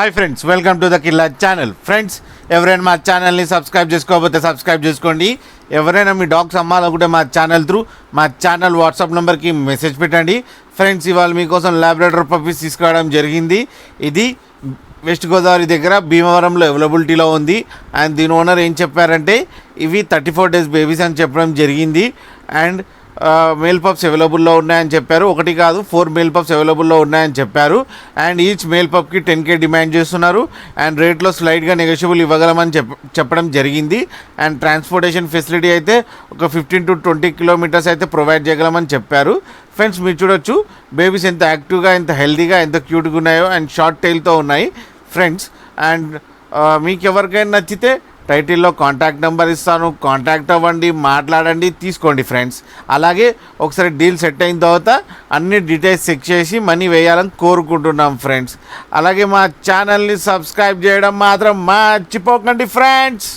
Hi friends, welcome to the Killa channel. Friends, ఎవరైనా మా ఛానల్ని సబ్స్క్రైబ్ చేసుకోకపోతే సబ్స్క్రైబ్ చేసుకోండి. ఎవరైనా మీ డాగ్స్ అమ్మాలనుకుంటే మా ఛానల్ వాట్సాప్ నెంబర్కి మెసేజ్ పెట్టండి. ఫ్రెండ్స్, ఇవాళ మీకోసం లాబ్రాడోర్ పప్పీస్ తీసుకురావడం జరిగింది. ఇది వెస్ట్ గోదావరి దగ్గర భీమవరంలో అవైలబిలిటీలో ఉంది. అండ్ దీని ఓనర్ ఏం చెప్పారంటే ఇవి 34 days బేబీస్ అని చెప్పడం జరిగింది. అండ్ మేల్ పప్స్ అవైలబుల్లో ఉన్నాయని చెప్పారు. ఒకటి కాదు, 4 మేల్ పప్స్ అవైలబుల్లో ఉన్నాయని చెప్పారు. అండ్ ఈచ్ మేల్ పప్కి 10K డిమాండ్ చేస్తున్నారు. అండ్ రేట్లో స్లైడ్గా నెగోషియబుల్ ఇవ్వగలమని చెప్పడం జరిగింది. అండ్ ట్రాన్స్పోర్టేషన్ ఫెసిలిటీ అయితే ఒక 15 to 20 kilometers అయితే ప్రొవైడ్ చేయగలమని చెప్పారు. ఫ్రెండ్స్, మీరు చూడొచ్చు బేబీస్ ఎంత యాక్టివ్గా, ఎంత హెల్తీగా, ఎంత క్యూట్గా ఉన్నాయో. అండ్ షార్ట్ టైల్తో ఉన్నాయి ఫ్రెండ్స్. అండ్ మీకు ఎవరికైనా నచ్చితే టైటిల్లో కాంటాక్ట్ నెంబర్ ఇస్తాను, కాంటాక్ట్ అవ్వండి, మాట్లాడండి, తీసుకోండి ఫ్రెండ్స్. అలాగే ఒకసారి డీల్ సెట్ అయిన తర్వాత అన్ని డీటెయిల్స్ చెక్ చేసి మనీ వేయాలని కోరుకుంటున్నాం ఫ్రెండ్స్. అలాగే మా ఛానల్ని సబ్స్క్రైబ్ చేయడం మాత్రం మర్చిపోకండి ఫ్రెండ్స్.